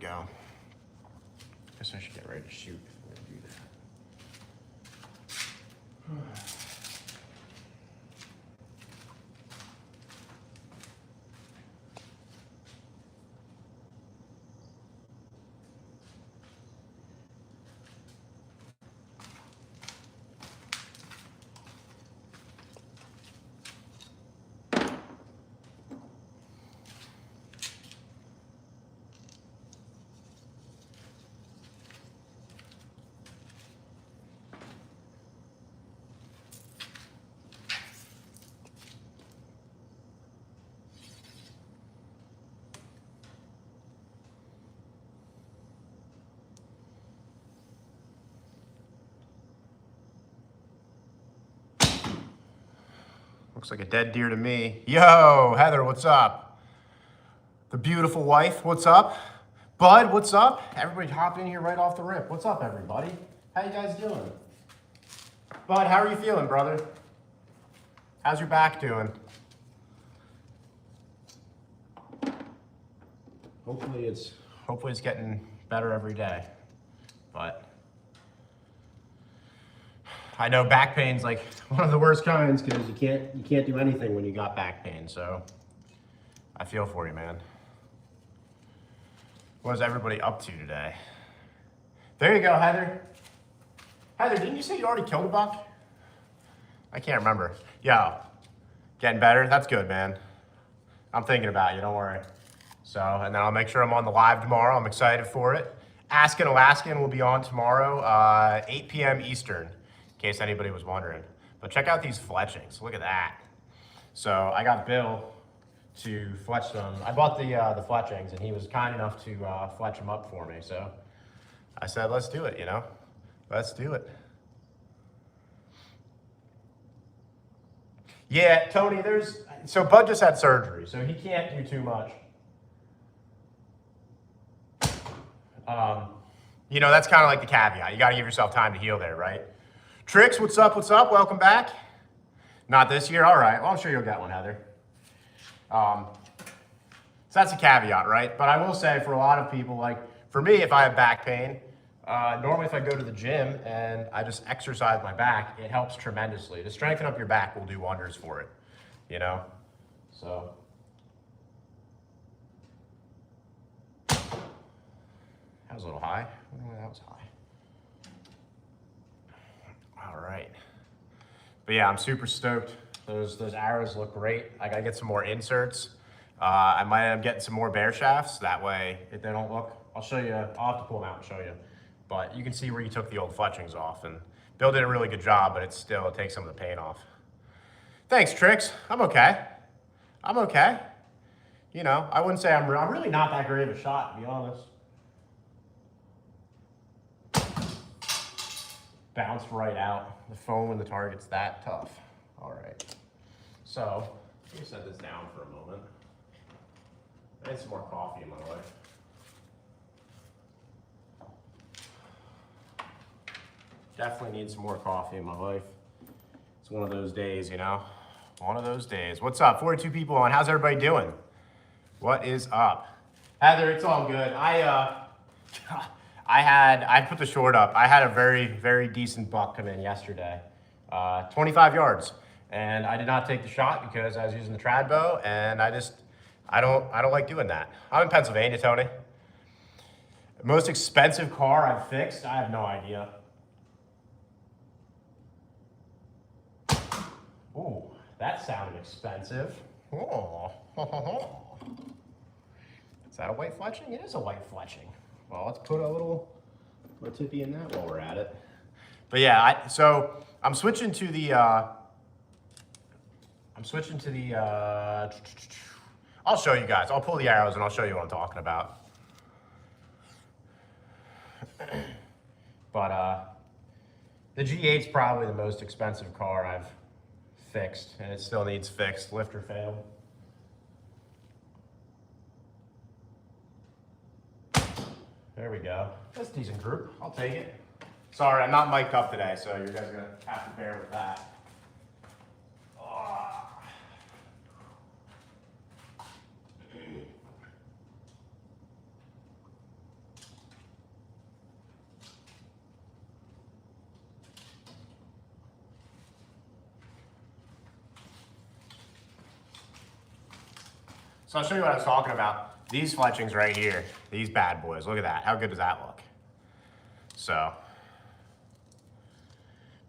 go. Guess I should get ready to shoot if I'm gonna do that. Looks like a dead deer to me. Yo, Heather, what's up? The beautiful wife, what's up? Bud, what's up? Everybody hop in here right off the rip. What's up, everybody? How you guys doing? Bud, how are you feeling, brother? How's your back doing? Hopefully it's getting better every day, but I know back pain's like one of the worst kinds because you can't do anything when you got back pain. So I feel for you, man. What is everybody up to today? There you go, Heather. Heather, didn't you say you already killed a buck? I can't remember. Yo, getting better? That's good, man. I'm thinking about you, don't worry. So, and then I'll make sure I'm on the live tomorrow. I'm excited for it. Askin' Alaskan will be on tomorrow, 8 p.m. Eastern, in case anybody was wondering. But check out these fletchings. Look at that. So I got Bill to fletch them. I bought the fletchings, and he was kind enough to fletch them up for me. So I said, let's do it, you know? Let's do it. Yeah, Tony, so Bud just had surgery, so he can't do too much. You know, that's kind of like the caveat. You got to give yourself time to heal there, right? Trix, what's up? What's up? Welcome back. Not this year? All right. Well, I'm sure you'll get one, Heather. So that's a caveat, right? But I will say for a lot of people, like for me, if I have back pain, normally if I go to the gym and I just exercise my back, it helps tremendously. To strengthen up your back will do wonders for it, you know? So. That was a little high. That was high. All right. But yeah, I'm super stoked. Those arrows look great. I gotta get some more inserts. I might end up getting some more bear shafts. That way, if they don't look, I'll show you. I'll have to pull them out and show you. But you can see where you took the old fletchings off. And Bill did a really good job, but it takes some of the paint off. Thanks, Trix. I'm okay. I'm okay. You know, I wouldn't say I'm really not that great of a shot, to be honest. Bounced right out. The foam when the target's that tough. All right. So, let me set this down for a moment. I need some more coffee in my life. Definitely need some more coffee in my life. It's one of those days, you know? One of those days. What's up? 42 people on. How's everybody doing? What is up? Heather, it's all good. I put the short up. I had a very, very decent buck come in yesterday. 25 yards. And I did not take the shot because I was using the trad bow, and I don't like doing that. I'm in Pennsylvania, Tony. Most expensive car I've fixed? I have no idea. Ooh, that sounded expensive. Oh. Is that a white fletching? It is a white fletching. Well, let's put a little tippy in that while we're at it. But yeah, so I'm switching to the, I'll show you guys. I'll pull the arrows and I'll show you what I'm talking about. But the G8's probably the most expensive car I've fixed, and it still needs fixed, lift or fail. There we go. That's a decent group. I'll take it. Sorry, I'm not mic'd up today, so you guys are gonna have to bear with that. So I'll show you what I was talking about. These fletchings right here, these bad boys, look at that. How good does that look? So,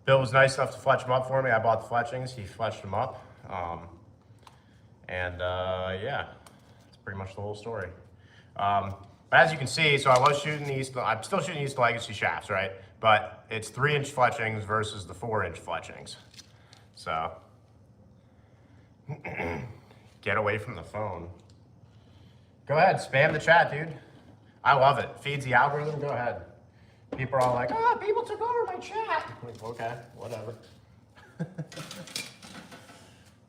Bill was nice enough to fletch them up for me. I bought the fletchings, he fletched them up. Yeah, that's pretty much the whole story. But as you can see, so I was shooting these, I'm still shooting these legacy shafts, right? But it's 3-inch fletchings versus the 4-inch fletchings. So, get away from the phone. Go ahead, spam the chat, dude. I love it. Feeds the algorithm, go ahead. People are all like, oh, people took over my chat. I'm like, okay, whatever.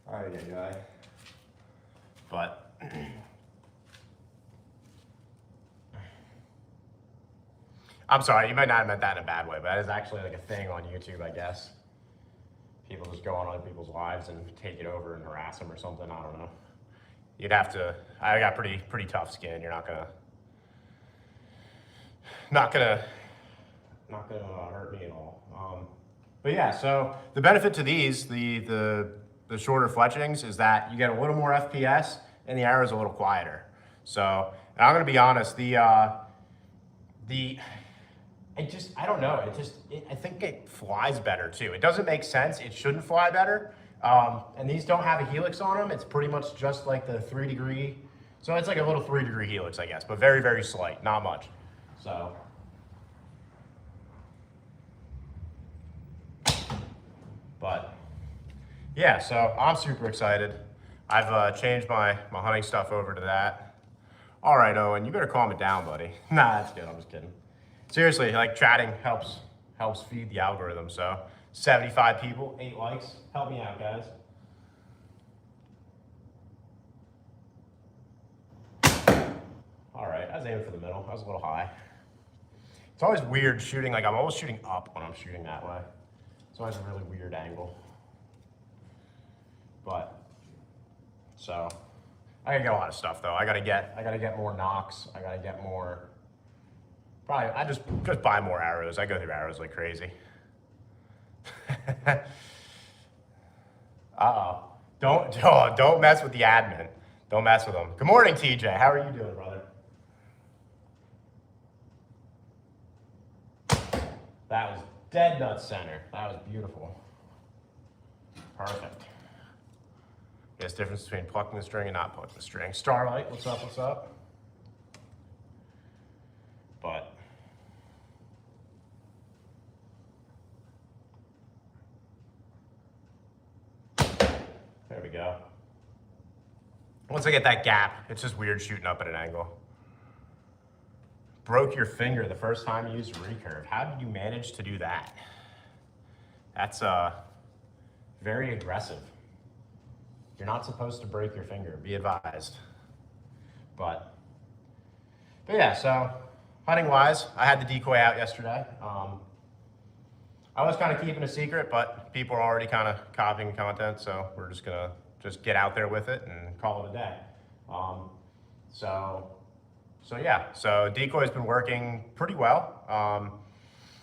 All right, guy. But, I'm sorry, you might not have meant that in a bad way, but that is actually like a thing on YouTube, I guess. People just go on other people's lives and take it over and harass them or something, I don't know. You'd have to, I got pretty tough skin. You're not gonna hurt me at all. But yeah, so the benefit to these, the shorter fletchings, is that you get a little more FPS and the arrow's a little quieter. So, and I'm gonna be honest, I don't know, I think it flies better too. It doesn't make sense, it shouldn't fly better. And these don't have a helix on them. It's pretty much just like the 3-degree. So it's like a little 3-degree helix, I guess, but very, very slight, not much. So. But yeah, so I'm super excited. I've changed my hunting stuff over to that. All right, Owen, you better calm it down, buddy. Nah, that's good, I'm just kidding. Seriously, like chatting helps feed the algorithm, so 75 people, 8 likes. Help me out, guys. All right, I was aiming for the middle. I was a little high. It's always weird shooting, like I'm always shooting up when I'm shooting that way. It's always a really weird angle. But, so, I gotta get a lot of stuff though. I gotta get more nocks. I gotta get more, probably, I just buy more arrows. I go through arrows like crazy. Uh-oh. Don't mess with the admin. Don't mess with them. Good morning, TJ. How are you doing, brother? That was dead nut center. That was beautiful. Perfect. There's difference between plucking the string and not plucking the string. Starlight, what's up, what's up? But there we go. Once I get that gap, it's just weird shooting up at an angle. Broke your finger the first time you used a recurve. How did you manage to do that? That's very aggressive. You're not supposed to break your finger, be advised. But yeah, so hunting wise, I had the decoy out yesterday. I was kind of keeping a secret, but people are already kind of copying content, so we're just gonna get out there with it and call it a day. So yeah, so decoy's been working pretty well.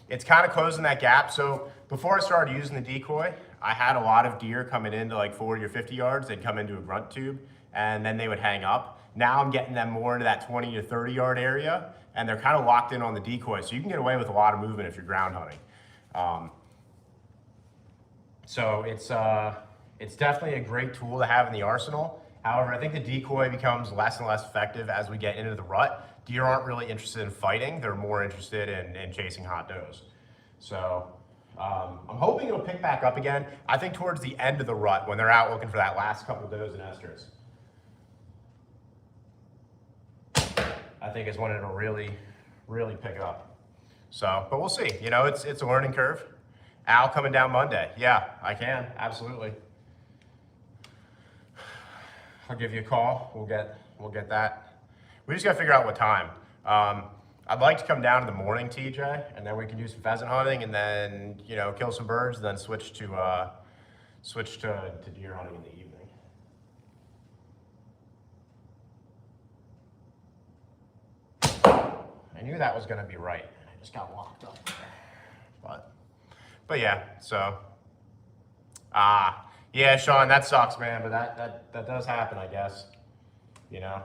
It's kind of closing that gap. So before I started using the decoy, I had a lot of deer coming into like 40 or 50 yards. They'd come into a grunt tube and then they would hang up. Now I'm getting them more into that 20 to 30 yard area and they're kind of locked in on the decoy. So you can get away with a lot of movement if you're ground hunting. So it's definitely a great tool to have in the arsenal. However, I think the decoy becomes less and less effective as we get into the rut. Deer aren't really interested in fighting. They're more interested in chasing hot does. So I'm hoping it'll pick back up again. I think towards the end of the rut when they're out looking for that last couple does and esters. I think is when it'll really pick up. So, but we'll see. You know, it's a learning curve. Al coming down Monday. Yeah, I can, absolutely. I'll give you a call. We'll get that. We just gotta figure out what time. I'd like to come down in the morning, TJ, and then we can do some pheasant hunting, and then kill some birds, and then switch to deer hunting in the evening. I knew that was gonna be right. I just got locked up there. But yeah, so yeah, Sean, that sucks, man, but that does happen, I guess. you know?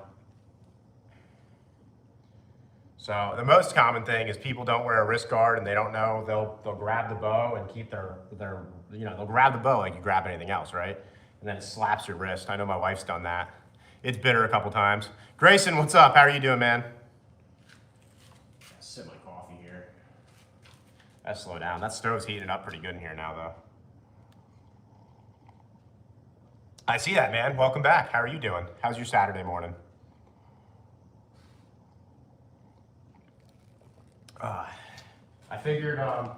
So the most common thing is people don't wear a wrist guard and they don't know, they'll grab the bow and keep their they'll grab the bow like you grab anything else, right? And then it slaps your wrist. I know my wife's done that. It's bitter a couple times. Grayson, what's up? How are you doing, man? Sip my coffee here. Let's slow down. That stove's heating up pretty good in here now, though. I see that, man. Welcome back. How are you doing? How's your Saturday morning? I figured I'm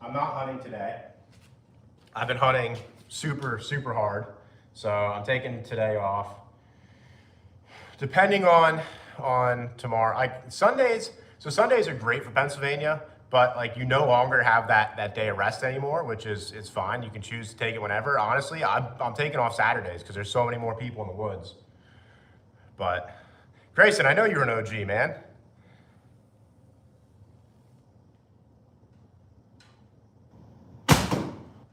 not hunting today. I've been hunting super hard, so I'm taking today off. Depending on tomorrow, Sundays are great for Pennsylvania, but like you no longer have that day of rest anymore, which is fine. You can choose to take it whenever. Honestly, I'm taking off Saturdays because there's so many more people in the woods. But Grayson, I know you're an OG, man.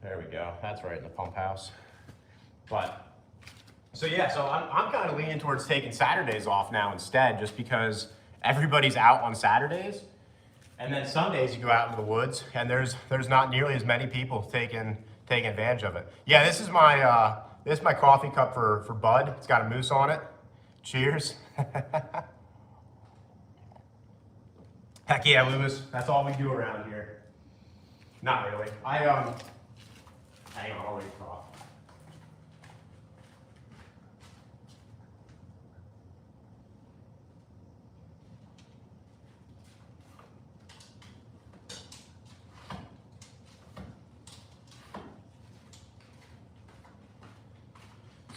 There we go. That's right in the pump house. But so yeah, so I'm kind of leaning towards taking Saturdays off now instead, just because everybody's out on Saturdays, and then Sundays you go out into the woods, and there's not nearly as many people taking advantage of it. Yeah, this is my coffee cup for Bud. It's got a moose on it. Cheers. Heck yeah, Lewis. That's all we do around here. Not really. Hang on, I'll wait for off.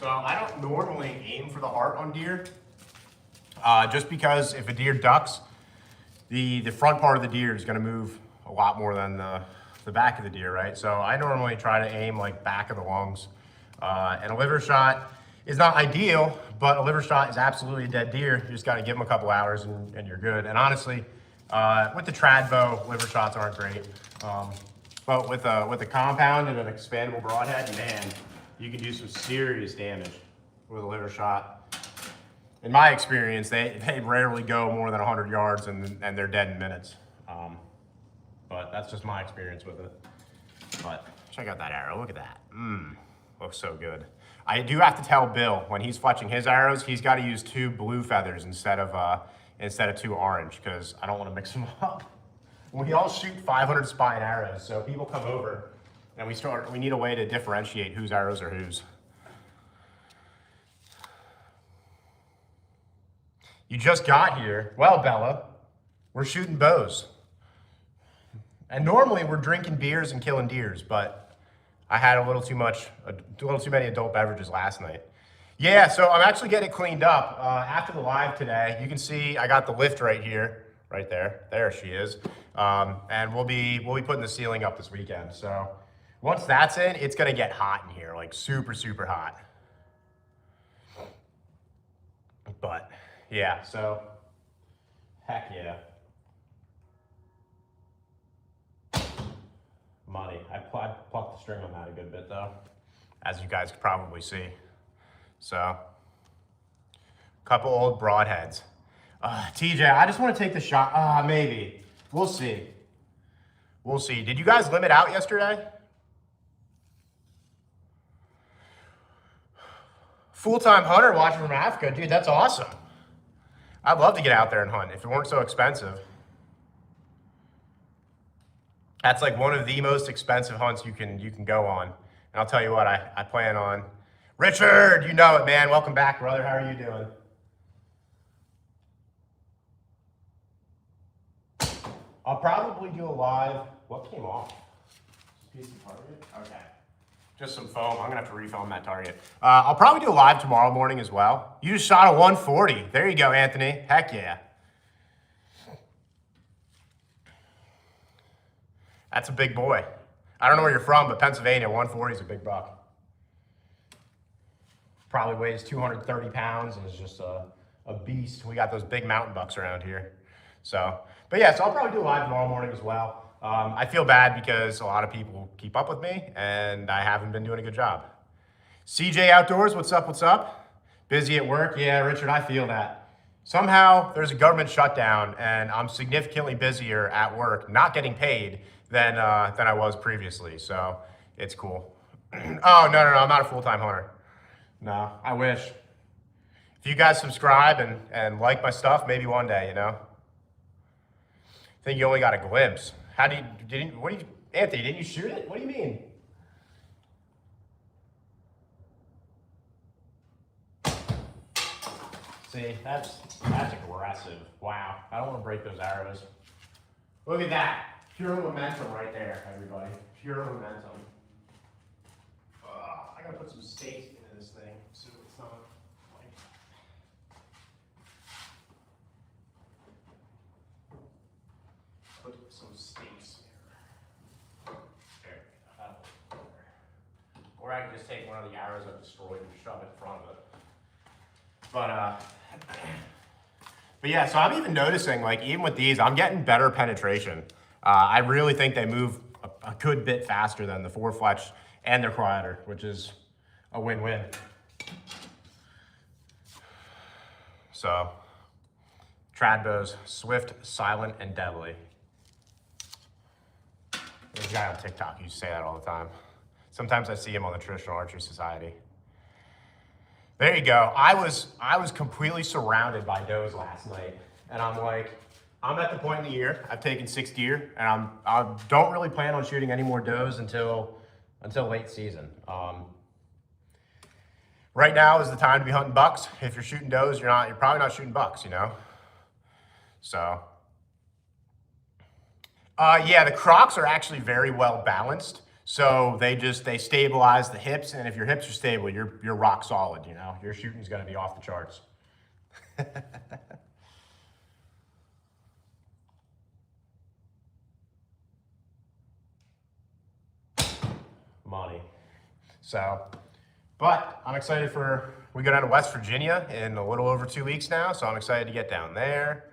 So I don't normally aim for the heart on deer, just because if a deer ducks, the front part of the deer is going to move a lot more than the back of the deer, right? So I normally try to aim like back of the lungs. And a liver shot is not ideal, but a liver shot is absolutely a dead deer. You just got to give them a couple hours and you're good. And honestly, with the trad bow, liver shots aren't great. But with a compound and an expandable broadhead, man, you can do some serious damage with a liver shot. In my experience, they rarely go more than 100 yards and they're dead in minutes. But that's just my experience with it. But check out that arrow, look at that. Looks so good. I do have to tell Bill, when he's fletching his arrows, he's got to use 2 blue feathers instead of 2 orange, because I don't want to mix them up. We all shoot 500 spine arrows, so people come over and we need a way to differentiate whose arrows are whose. You just got here. Well, Bella, we're shooting bows. And normally we're drinking beers and killing deers, but I had a little too many adult beverages last night. Yeah, so I'm actually getting it cleaned up. After the live today, you can see I got the lift right here, right there. There she is. And we'll be putting the ceiling up this weekend. So once that's in, it's gonna get hot in here, like super hot. But yeah, so heck yeah. Money. I plucked the string on that a good bit though, as you guys could probably see. So, couple old broadheads. TJ, I just want to take the shot. Maybe. We'll see. We'll see. Did you guys limit out yesterday? Full-time hunter watching from Africa. Dude, that's awesome. I'd love to get out there and hunt if it weren't so expensive. That's like one of the most expensive hunts you can go on. And I'll tell you what, I plan on. Richard, you know it, man. Welcome back, brother. How are you doing? I'll probably do a live. What came off? Piece of target? Okay. Just some foam. I'm gonna have to refilm that target. I'll probably do a live tomorrow morning as well. You just shot a 140. There you go, Anthony. Heck yeah. That's a big boy. I don't know where you're from, but Pennsylvania, 140 is a big buck. Probably weighs 230 pounds and is just a beast. We got those big mountain bucks around here. So, but yeah, so I'll probably do a live tomorrow morning as well. I feel bad because a lot of people keep up with me and I haven't been doing a good job. CJ Outdoors, what's up, what's up? Busy at work? Yeah, Richard, I feel that. Somehow there's a government shutdown and I'm significantly busier at work, not getting paid than I was previously. So it's cool. Oh, no, I'm not a full-time hunter. No, I wish. If you guys subscribe and like my stuff, maybe one day, you know? I think you only got a glimpse. Anthony, didn't you shoot it? What do you mean? See, that's aggressive. Wow, I don't want to break those arrows. Look at that. Pure momentum right there, everybody. Pure momentum. I gotta put some stakes into this thing so it's not like... Put some stakes here. There. Or I can just take one of the arrows I've destroyed and shove it in front of it. But yeah, so I'm even noticing, like, even with these, I'm getting better penetration. I really think they move a good bit faster than the 4-fletch and their quieter, which is a win-win. So, trad bows, swift, silent, and deadly. There's a guy on TikTok who used to say that all the time. Sometimes I see him on the Traditional Archery Society. There you go. I was completely surrounded by does last night, and I'm like, I'm at the point in the year. I've taken 6 deer, and I don't really plan on shooting any more does until late season. Right now is the time to be hunting bucks. If you're shooting does, you're probably not shooting bucks, you know. So, yeah, the crocks are actually very well balanced. So they stabilize the hips, and if your hips are stable, you're rock solid, you know? Your shooting's gonna be off the charts. Money. So, but I'm excited we go down to West Virginia in a little over 2 weeks now, so I'm excited to get down there.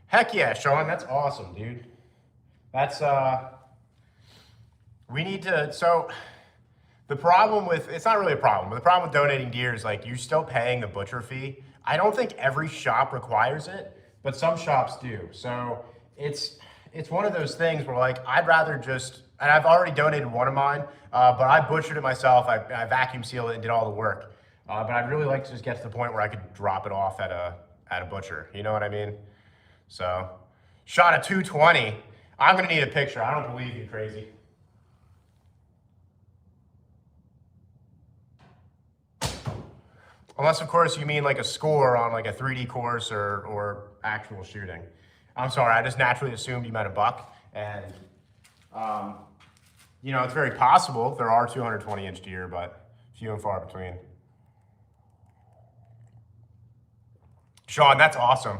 Heck yeah, Sean, that's awesome, dude. That's, we need to, so the problem with, it's not really a problem, but the problem with donating deer is like, you're still paying the butcher fee. I don't think every shop requires it, but some shops do. So it's one of those things where like, I'd rather just, and I've already donated one of mine, but I butchered it myself. I vacuum sealed it and did all the work. But I'd really like to just get to the point where I could drop it off at a butcher. You know what I mean? So, shot a 220. I'm gonna need a picture. I don't believe you, crazy. Unless, of course, you mean like a score on like a 3D course or actual shooting. I'm sorry, I just naturally assumed you meant a buck. And, you know, it's very possible there are 220-inch deer, but few and far between. Sean, that's awesome.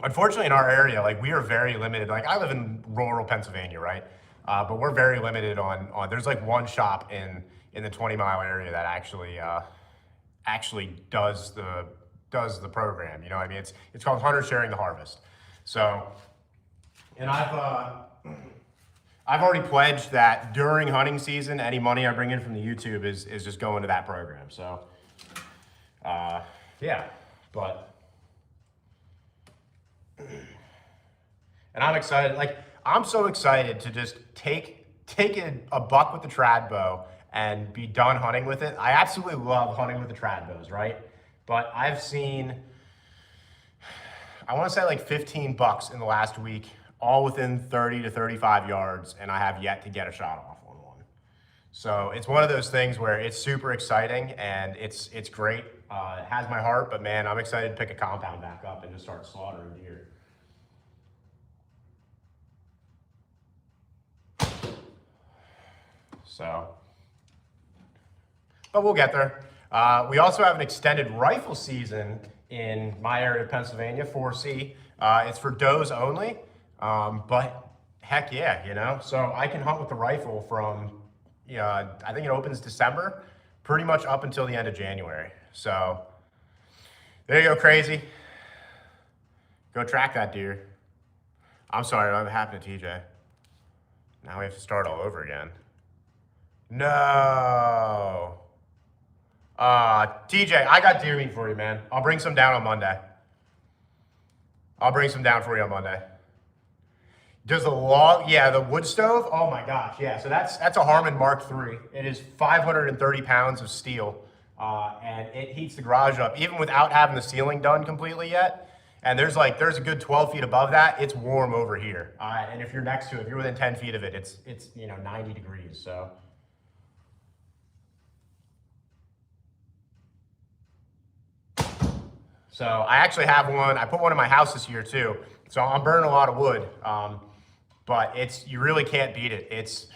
Unfortunately, in our area, like we are very limited. Like I live in rural Pennsylvania, right? But we're very limited on. There's like one shop in the 20-mile area that actually does the program. You know what I mean? It's called Hunter Sharing the Harvest. So, and I've already pledged that during hunting season, any money I bring in from the YouTube is just going to that program. So, yeah, but. And I'm excited, like, I'm so excited to just take a buck with the trad bow and be done hunting with it. I absolutely love hunting with the trad bows, right? But I've seen, I want to say like 15 bucks in the last week, all within 30 to 35 yards, and I have yet to get a shot off on one. So it's one of those things where it's super exciting and it's great. It has my heart, but man, I'm excited to pick a compound back up and just start slaughtering deer. So, but we'll get there. We also have an extended rifle season in my area of Pennsylvania, 4C. It's for does only, but heck yeah, you know? So I can hunt with the rifle from, you know, I think it opens December, pretty much up until the end of January. So there you go, crazy. Go track that deer. I'm sorry, what happened to TJ? Now we have to start all over again. No. TJ, I got deer meat for you, man. I'll bring some down on Monday. I'll bring some down for you on Monday. Does the log, yeah, the wood stove? Oh my gosh, yeah. So that's a Harman Mark III. It is 530 pounds of steel, and it heats the garage up even without having the ceiling done completely yet. And there's a good 12 feet above that. It's warm over here, and if you're next to it, if you're within 10 feet of it, it's 90 degrees. So I actually have one. I put one in my house this year too. So I'm burning a lot of wood, but you really can't beat it. It's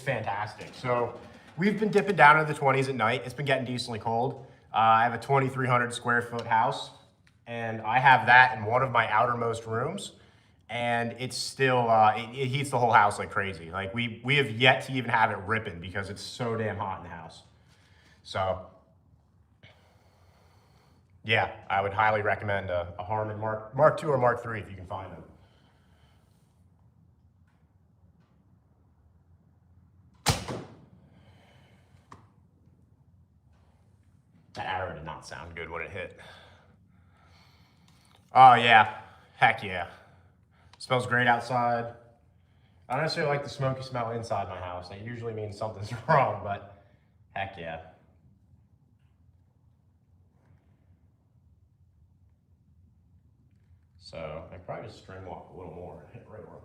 fantastic. So we've been dipping down into the 20s at night. It's been getting decently cold. I have a 2,300 square foot house, and I have that in one of my outermost rooms, and it's still it heats the whole house like crazy. Like we have yet to even have it ripping because it's so damn hot in the house. So. Yeah, I would highly recommend a Harman Mark II or Mark III if you can find them. That arrow did not sound good when it hit. Oh yeah, heck yeah. Smells great outside. I don't necessarily like the smoky smell inside my house. That usually means something's wrong, but heck yeah. So I probably just string walk a little more and hit right where I'm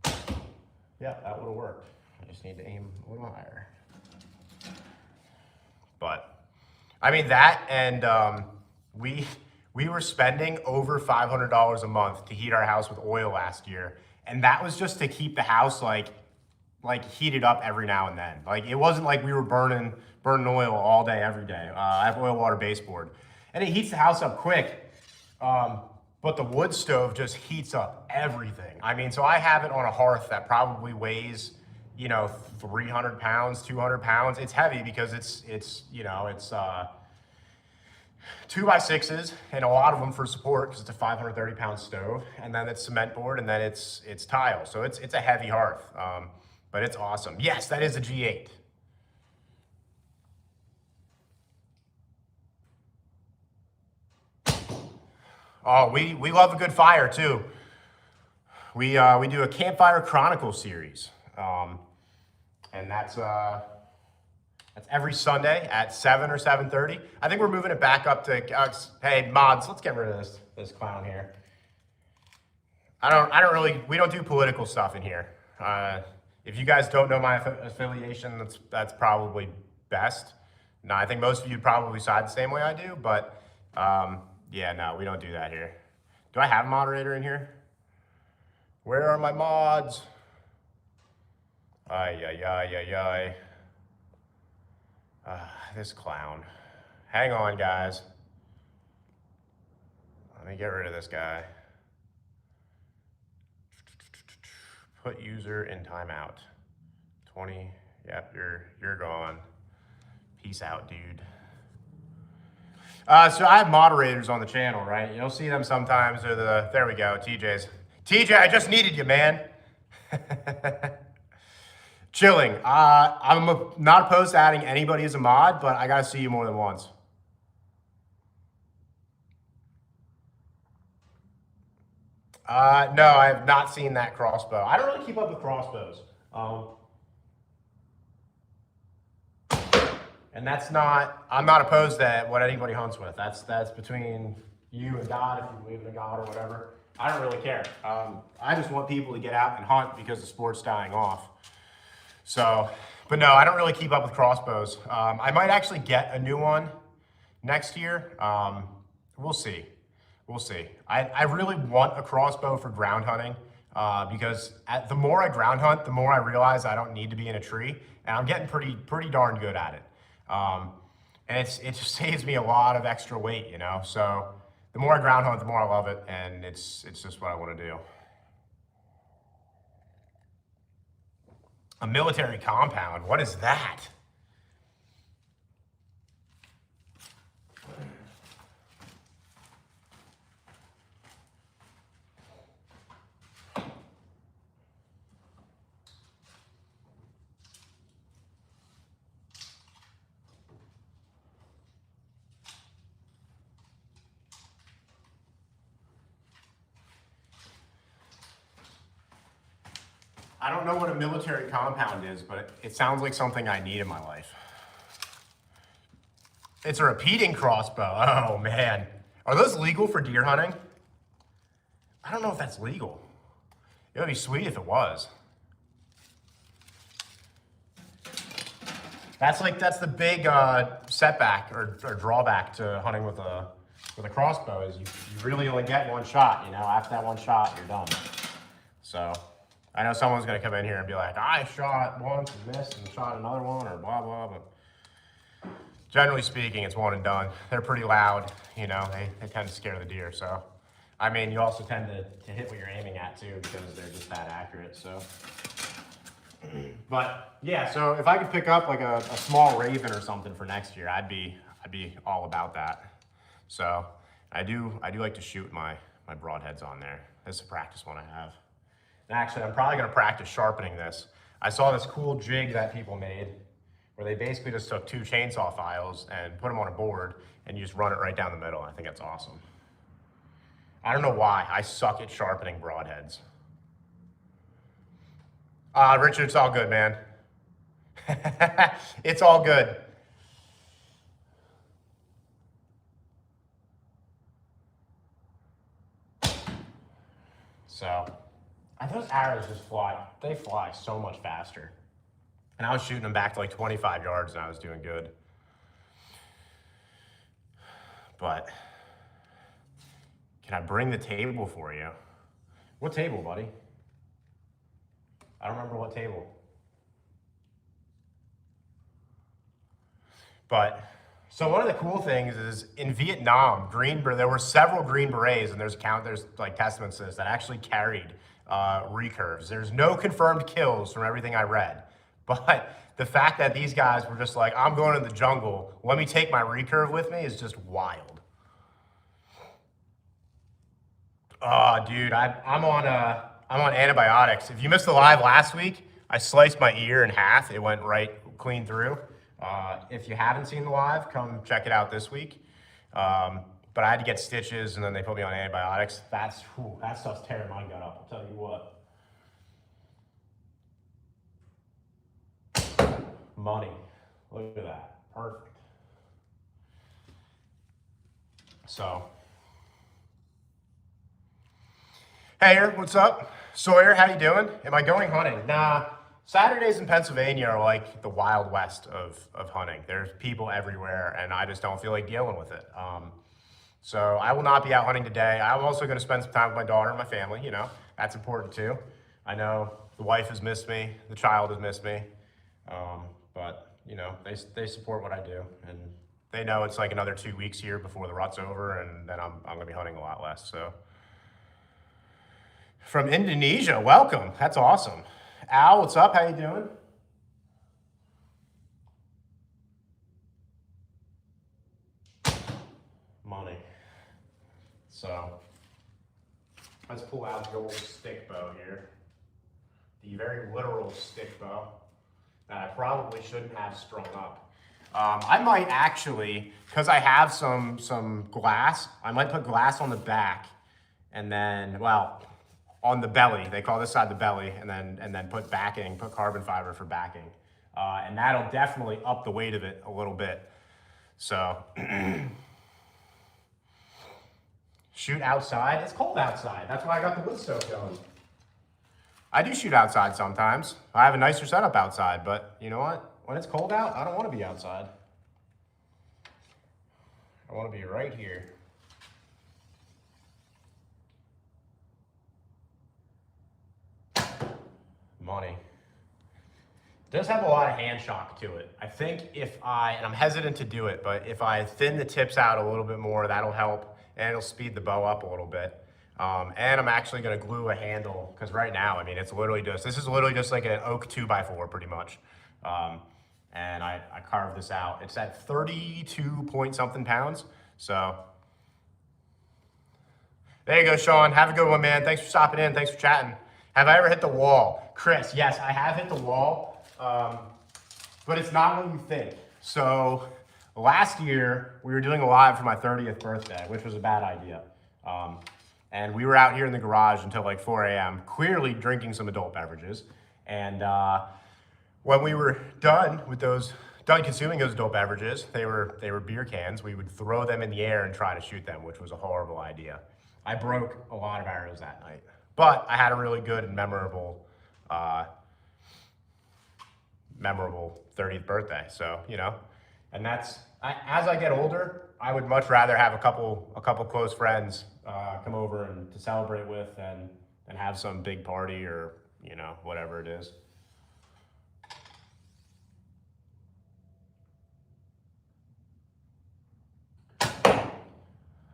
aiming. Yeah, that would have worked. I just need to aim a little higher. But I mean that, and we were spending over $500 a month to heat our house with oil last year, and that was just to keep the house like heated up every now and then. Like it wasn't like we were burning oil all day, every day. I have oil water baseboard, and it heats the house up quick. But the wood stove just heats up everything. I mean, so I have it on a hearth that probably weighs, 300 pounds, 200 pounds. It's heavy because it's 2x6s, and a lot of them for support because it's a 530 pound stove, and then it's cement board, and then it's tile. So it's a heavy hearth, but it's awesome. Yes, that is a G8. Oh, we love a good fire too. We do a Campfire Chronicles series, and that's every Sunday at 7 or 7:30. I think we're moving it back up to. Hey mods, let's get rid of this clown here. We don't do political stuff in here. If you guys don't know my affiliation, that's probably best. No, I think most of you probably side the same way I do, but. Yeah, no, we don't do that here. Do I have a moderator in here? Where are my mods? Ay. This clown. Hang on, guys. Let me get rid of this guy. Put user in timeout. 20. Yep, you're gone. Peace out, dude. So I have moderators on the channel, right? You'll see them sometimes. There we go, TJ's. TJ, I just needed you, man. Chilling. I'm not opposed to adding anybody as a mod, but I gotta see you more than once. No, I have not seen that crossbow. I don't really keep up with crossbows. And I'm not opposed to what anybody hunts with. That's between you and God, if you believe in a God or whatever. I don't really care. I just want people to get out and hunt because the sport's dying off. So, but no, I don't really keep up with crossbows. I might actually get a new one next year. We'll see. I really want a crossbow for ground hunting because the more I ground hunt, the more I realize I don't need to be in a tree, and I'm getting pretty darn good at it. And it just saves me a lot of extra weight, so the more I ground hunt, the more I love it, and it's just what I want to do. A military compound, what is that? I don't know what a military compound is, but it sounds like something I need in my life. It's a repeating crossbow. Oh man. Are those legal for deer hunting? I don't know if that's legal. It would be sweet if it was. That's the big setback or drawback to hunting with a crossbow is you really only get one shot, you know, after that one shot, you're done. So I know someone's gonna come in here and be like, I shot once and missed and shot another one or blah, blah, but generally speaking, it's one and done. They're pretty loud, you know, they tend to scare the deer. So, I mean, you also tend to hit what you're aiming at too because they're just that accurate, so. But yeah, so if I could pick up like a small Raven or something for next year, I'd be all about that. So I do like to shoot my broadheads on there. This is a practice one I have. And actually, I'm probably gonna practice sharpening this. I saw this cool jig that people made where they basically just took 2 chainsaw files and put them on a board and you just run it right down the middle. I think that's awesome. I don't know why, I suck at sharpening broadheads. Richard, it's all good, man. It's all good. So, those arrows just fly. They fly so much faster. And I was shooting them back to like 25 yards and I was doing good. But, can I bring the table for you? What table, buddy? I don't remember what table. But, so one of the cool things is in Vietnam, there were several Green Berets, and there's like testaments to this, that actually carried recurves. There's no confirmed kills from everything I read. But the fact that these guys were just like, I'm going to the jungle, let me take my recurve with me is just wild. Oh, dude, I'm on antibiotics. If you missed the live last week, I sliced my ear in half. It went right clean through. If you haven't seen the live, come check it out this week. But I had to get stitches and then they put me on antibiotics. That stuff's tearing my gut up, I'll tell you what. Money. Look at that. Perfect. So. Hey, what's up? Sawyer, how you doing? Am I going hunting? Nah, Saturdays in Pennsylvania are like the Wild West of hunting. There's people everywhere and I just don't feel like dealing with it. So I will not be out hunting today. I'm also gonna spend some time with my daughter and my family, you know, that's important too. I know the wife has missed me, the child has missed me, but you know, they support what I do and they know it's like another 2 weeks here before the rut's over and then I'm gonna be hunting a lot less, so. From Indonesia, welcome. That's awesome. Al, what's up? How you doing? Money. So, let's pull out the old stick bow here. The very literal stick bow that I probably shouldn't have strung up. I might actually, because I have some glass, I might put glass on the back and then, well, on the belly, they call this side the belly, and then put carbon fiber for backing. And that'll definitely up the weight of it a little bit. So, shoot outside, it's cold outside. That's why I got the wood stove going. I do shoot outside sometimes. I have a nicer setup outside, but you know what? When it's cold out, I don't want to be outside. I want to be right here. Money. It does have a lot of hand shock to it. I think and I'm hesitant to do it, but if I thin the tips out a little bit more, that'll help and it'll speed the bow up a little bit. And I'm actually gonna glue a handle, because right now, I mean, this is literally just like an oak 2x4 pretty much. And I carved this out. It's at 32 point something pounds. So there you go, Sean. Have a good one, man. Thanks for stopping in. Thanks for chatting. Have I ever hit the wall? Chris, yes, I have hit the wall, but it's not what you think. So last year, we were doing a live for my 30th birthday, which was a bad idea. And we were out here in the garage until like 4 a.m., clearly drinking some adult beverages. And when we were done consuming those adult beverages, they were beer cans, we would throw them in the air and try to shoot them, which was a horrible idea. I broke a lot of arrows that night, but I had a really good and memorable 30th birthday. So, you know, and as I get older, I would much rather have a couple close friends come over and to celebrate with and have some big party or, you know, whatever it is.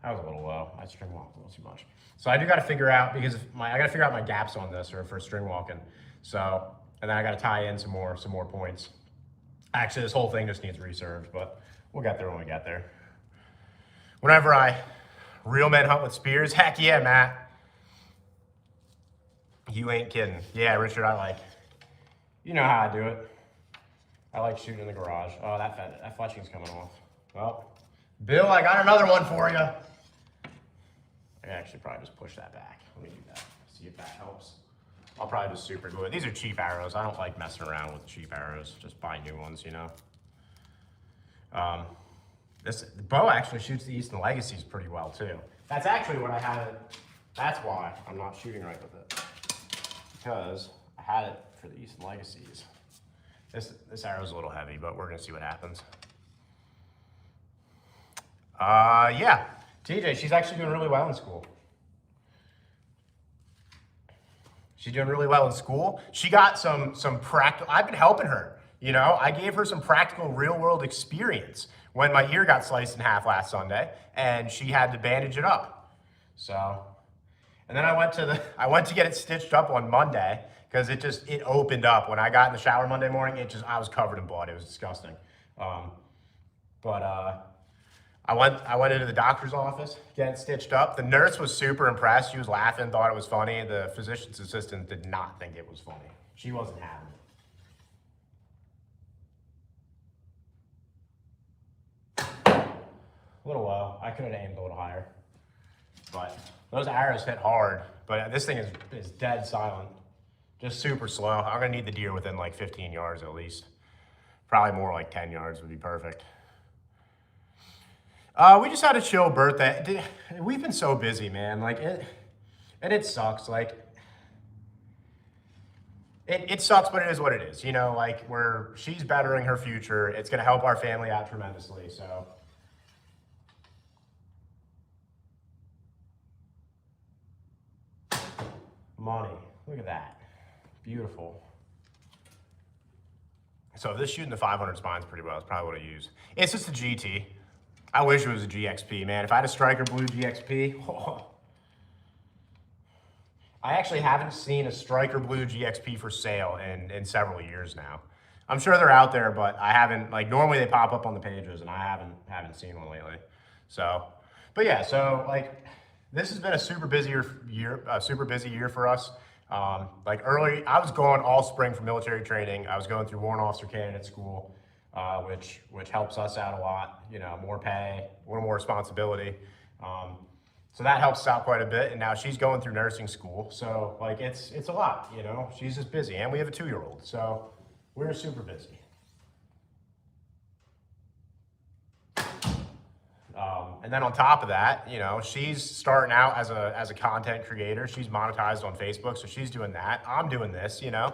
That was a little low. I string walked a little too much. So I do got to figure out, because I got to figure out my gaps on this or for string walking. So, and then I got to tie in some more points. Actually, this whole thing just needs reserved, but we'll get there when we get there. Whenever I real men hunt with spears, heck yeah, Matt. You ain't kidding. Yeah, Richard, you know how I do it. I like shooting in the garage. Oh, that fletching's coming off. Well, Bill, I got another one for you. I actually probably just push that back. Let me do that. See if that helps. I'll probably just super glue it. These are cheap arrows. I don't like messing around with cheap arrows. Just buy new ones, you know. The bow actually shoots the Eastern Legacies pretty well too. That's actually what I had it. That's why I'm not shooting right with it, because I had it for the Eastern Legacies. This arrow's a little heavy, but we're gonna see what happens. Yeah, TJ, she's actually doing really well in school. She's doing really well in school. She got some practical, I've been helping her, you know, I gave her some practical real world experience when my ear got sliced in half last Sunday and she had to bandage it up. So, and then I went to get it stitched up on Monday because it opened up. When I got in the shower Monday morning, I was covered in blood. It was disgusting. I went into the doctor's office, getting stitched up. The nurse was super impressed. She was laughing, thought it was funny. The physician's assistant did not think it was funny. She wasn't having it. A little low. I could have aimed a little higher. But those arrows hit hard. But this thing is dead silent. Just super slow. I'm gonna need the deer within like 15 yards at least. Probably more like 10 yards would be perfect. We just had a chill birthday. We've been so busy, man. It sucks. It sucks, but it is what it is. You know, she's bettering her future. It's gonna help our family out tremendously. So. Money. Look at that. Beautiful. So this shooting the 500 spines pretty well. It's probably what I use. It's just a GT. I wish it was a GXP, man. If I had a Striker Blue GXP, oh. I actually haven't seen a Striker Blue GXP for sale in several years now. I'm sure they're out there, but I haven't, normally they pop up on the pages and I haven't seen one lately. So, but yeah, so this has been a super busy year for us. Early, I was going all spring for military training. I was going through Warrant Officer Candidate School. Which helps us out a lot, you know, more pay, a little more responsibility. So that helps us out quite a bit. And now she's going through nursing school. So it's a lot, you know, she's just busy, and we have a 2-year-old. So we're super busy. And then on top of that, you know, she's starting out as a content creator. She's monetized on Facebook. So she's doing that. I'm doing this, you know,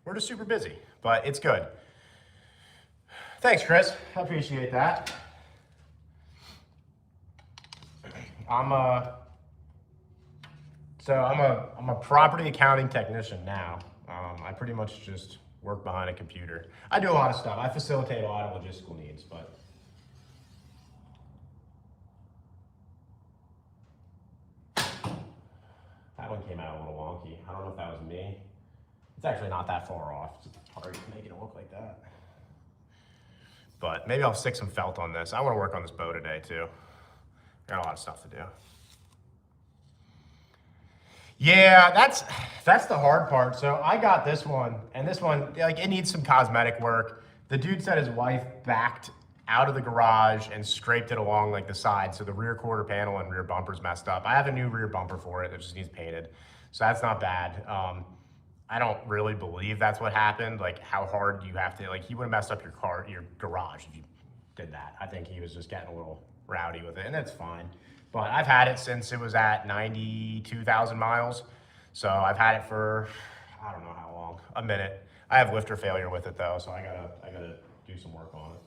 we're just super busy, but it's good. Thanks, Chris. I appreciate that. I'm a property accounting technician now. I pretty much just work behind a computer. I do a lot of stuff. I facilitate a lot of logistical needs, but that one came out a little wonky. I don't know if that was me. It's actually not that far off. It's hard to make it look like that. But maybe I'll stick some felt on this. I want to work on this bow today too. Got a lot of stuff to do. Yeah, that's the hard part. So I got this one, and this one, it needs some cosmetic work. The dude said his wife backed out of the garage and scraped it along the side. So the rear quarter panel and rear bumper's messed up. I have a new rear bumper for it that just needs painted. So that's not bad. I don't really believe that's what happened. Like how hard you have to, like he would have messed up your garage if you did that. I think he was just getting a little rowdy with it, and that's fine. But I've had it since it was at 92,000 miles. So I've had it for, I don't know how long, a minute. I have lifter failure with it though, so I gotta do some work on it.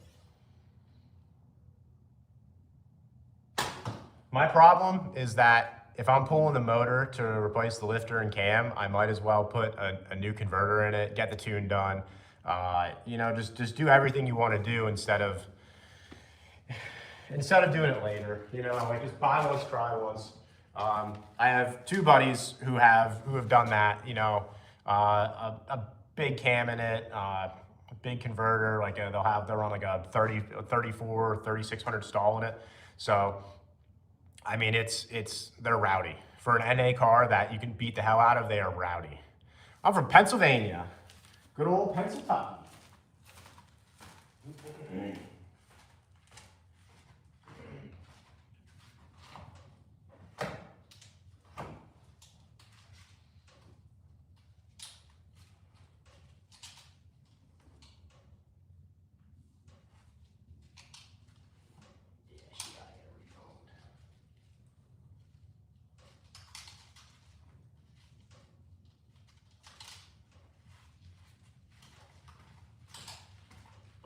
My problem is that if I'm pulling the motor to replace the lifter and cam, I might as well put a new converter in it, get the tune done. You know, just do everything you want to do instead of doing it later. You know, like just buy once, try once. I have two buddies who have done that. You know, a big cam in it, a big converter. Like they're on like a 34, 3600 stall in it. So, I mean, they're rowdy. For an NA car that you can beat the hell out of, they are rowdy. I'm from Pennsylvania. Good old Pennsylvania.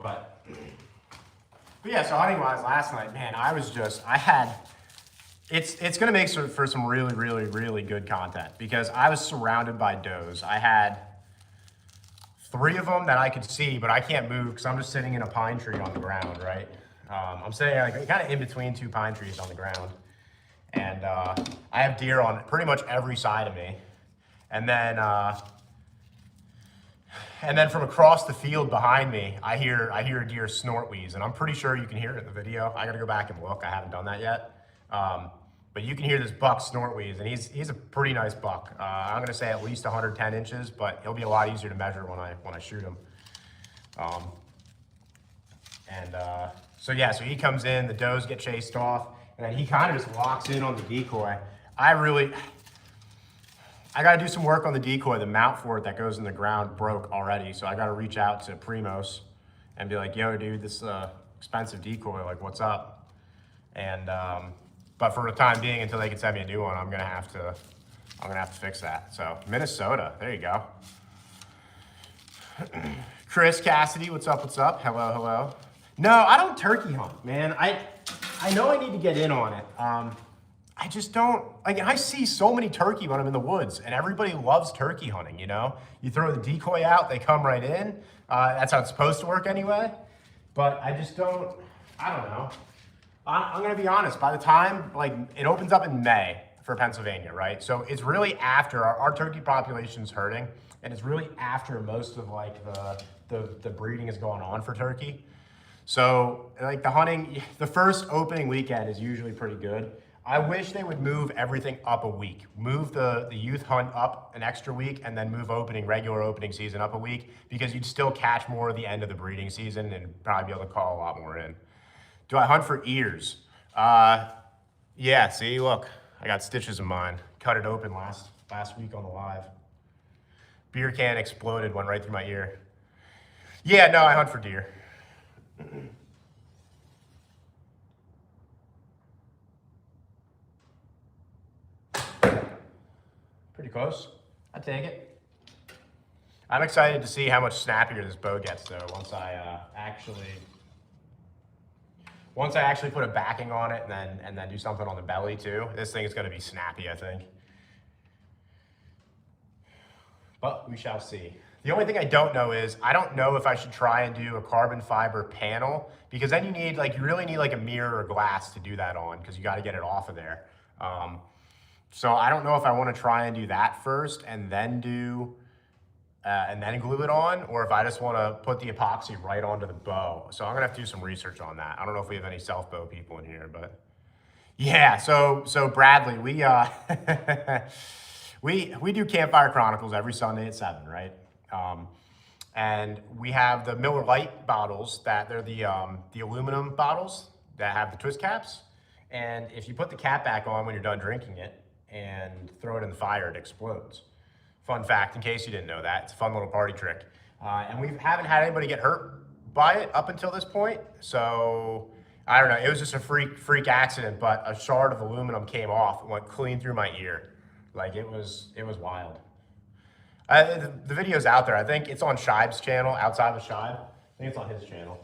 But yeah, so hunting wise last night, man, it's gonna make for some really, really, really good content because I was surrounded by does. I had 3 of them that I could see, but I can't move because I'm just sitting in a pine tree on the ground, right? I'm sitting like kind of in between 2 pine trees on the ground. And I have deer on pretty much every side of me. And then from across the field behind me, I hear a deer snort wheeze, and I'm pretty sure you can hear it in the video. I gotta go back and look. I haven't done that yet. But you can hear this buck snort wheeze, and he's a pretty nice buck. I'm gonna say at least 110 inches, but he'll be a lot easier to measure when I shoot him. So yeah, so he comes in, the does get chased off, and then he kind of just locks in on the decoy. I got to do some work on the decoy. The mount for it that goes in the ground broke already, so I got to reach out to Primos and be like, "Yo, dude, this expensive decoy. Like, what's up?" And but for the time being, until they can send me a new one, I'm gonna have to fix that. So Minnesota, there you go. Chris Cassidy, what's up? What's up? Hello, hello. No, I don't turkey hunt, man. I know I need to get in on it. I just don't, like, I see so many turkey when I'm in the woods, and everybody loves turkey hunting, you know? You throw the decoy out, they come right in. That's how it's supposed to work anyway. But I just don't, I don't know. I'm gonna be honest, by the time, like, it opens up in May for Pennsylvania, right? So it's really after, our turkey population's hurting, and it's really after most of, like, the breeding is going on for turkey. So, like, the hunting, the first opening weekend is usually pretty good. I wish they would move everything up a week. Move the youth hunt up an extra week and then move regular opening season up a week because you'd still catch more at the end of the breeding season and probably be able to call a lot more in. Do I hunt for ears? Yeah, see, look, I got stitches in mine. Cut it open last week on the live. Beer can exploded, went right through my ear. Yeah, no, I hunt for deer. Pretty close. I take it. I'm excited to see how much snappier this bow gets though once I actually put a backing on it and then do something on the belly too. This thing is going to be snappy, I think. But we shall see. The only thing I don't know is, I don't know if I should try and do a carbon fiber panel, because then you really need like a mirror or glass to do that on, because you got to get it off of there. So I don't know if I want to try and do that first and then glue it on, or if I just want to put the epoxy right onto the bow. So I'm gonna have to do some research on that. I don't know if we have any self bow people in here, but yeah. So Bradley, we do Campfire Chronicles every Sunday at 7, right? And we have the Miller Lite bottles they're the aluminum bottles that have the twist caps. And if you put the cap back on when you're done drinking it and throw it in the fire, it explodes. Fun fact, in case you didn't know that, it's a fun little party trick. And we haven't had anybody get hurt by it up until this point. So I don't know, it was just a freak accident, but a shard of aluminum came off and went clean through my ear. Like it was wild. The video's out there. I think it's on Shibe's channel, outside of Shibe. I think it's on his channel.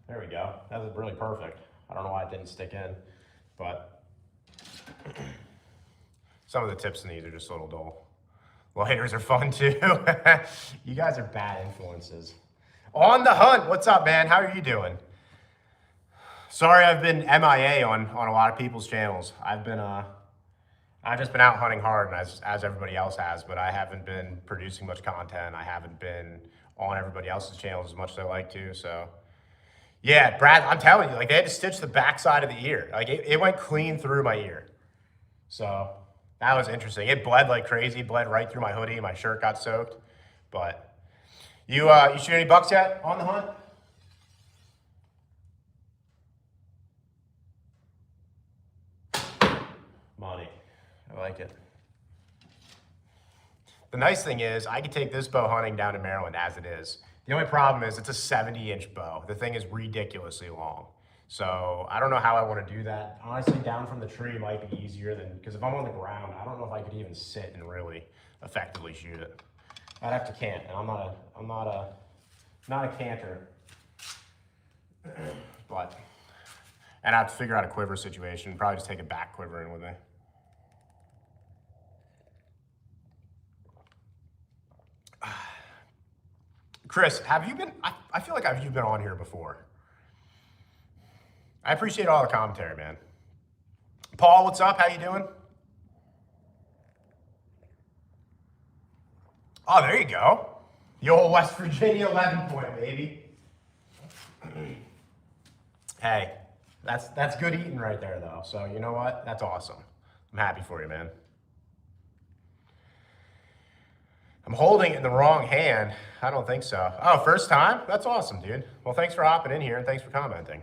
There we go. That was really perfect. I don't know why it didn't stick in, but some of the tips in these are just a little dull. Lighters are fun too. You guys are bad influences. On the Hunt, what's up, man? How are you doing? Sorry, I've been MIA on a lot of people's channels. I've just been out hunting hard, as everybody else has, but I haven't been producing much content. I haven't been on everybody else's channels as much as I like to. So, yeah, Brad, I'm telling you, like they had to stitch the backside of the ear. Like it went clean through my ear. So that was interesting. It bled like crazy. Bled right through my hoodie. My shirt got soaked. But you shoot any bucks yet on the Hunt? Money. I like it. The nice thing is I could take this bow hunting down to Maryland as it is. The only problem is it's a 70-inch bow. The thing is ridiculously long. So I don't know how I want to do that. Honestly, down from the tree might be easier than, because if I'm on the ground, I don't know if I could even sit and really effectively shoot it. I'd have to cant, and I'm not a canter. But, and I have to figure out a quiver situation. Probably just take a back quiver in with me. Chris, have you been, I feel like you've been on here before. I appreciate all the commentary, man. Paul, what's up? How you doing? Oh, there you go. The old West Virginia 11-point, baby. Hey, that's good eating right there, though. So you know what? That's awesome. I'm happy for you, man. I'm holding it in the wrong hand. I don't think so. Oh, first time? That's awesome, dude. Well, thanks for hopping in here and thanks for commenting.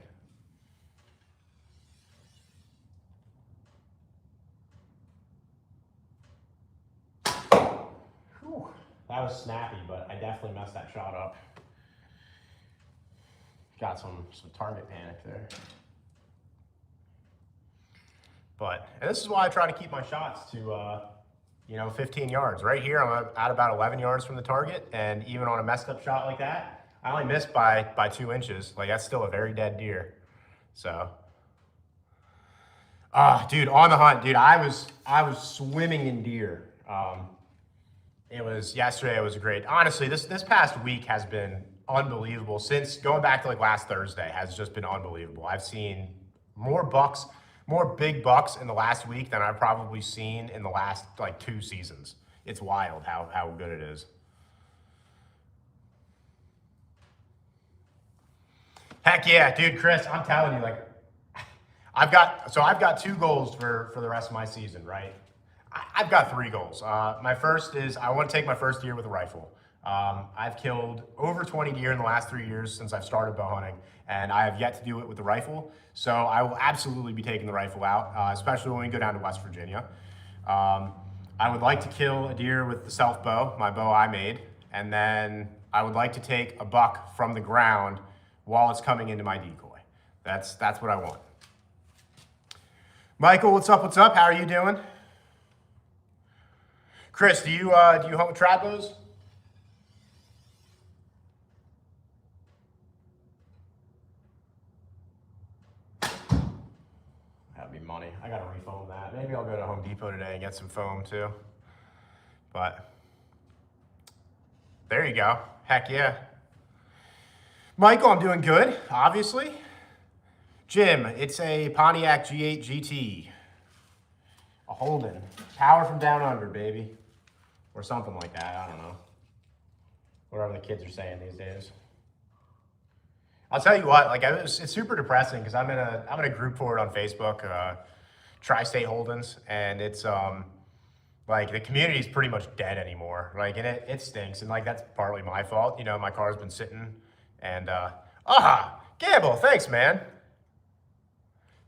Whew. That was snappy, but I definitely messed that shot up. Got some target panic there. But, and this is why I try to keep my shots to, 15 yards. Right here, I'm at about 11 yards from the target, and even on a messed up shot like that, I only missed by 2 inches. Like, that's still a very dead deer. So, dude, on the Hunt, dude, I was swimming in deer. Yesterday, it was great. Honestly, this past week has been unbelievable. Since going back to like last Thursday has just been unbelievable. I've seen more big bucks in the last week than I've probably seen in the last like 2 seasons. It's wild how good it is. Heck yeah, dude, Chris, I'm telling you, like, I've got 2 goals for the rest of my season, right? I've got 3 goals. My first is I want to take my first deer with a rifle. I've killed over 20 deer in the last 3 years since I've started bow hunting, and I have yet to do it with the rifle. So I will absolutely be taking the rifle out, especially when we go down to West Virginia. I would like to kill a deer with the self bow, my bow I made, and then I would like to take a buck from the ground while it's coming into my decoy. That's what I want. Michael, what's up? What's up? How are you doing? Chris, do you hunt with trad bows? That'd be money. I gotta refoam that. Maybe I'll go to Home Depot today and get some foam too. But there you go. Heck yeah. Michael, I'm doing good, obviously. Jim, it's a Pontiac G8 GT. A Holden. Power from down under, baby. Or something like that, I don't know. Whatever the kids are saying these days. I'll tell you what, like it's super depressing because I'm in a group for it on Facebook, Tri-State Holdens, and it's like the community's pretty much dead anymore. Like, and it stinks, and like that's partly my fault. You know, my car's been sitting, and Gamble, thanks, man.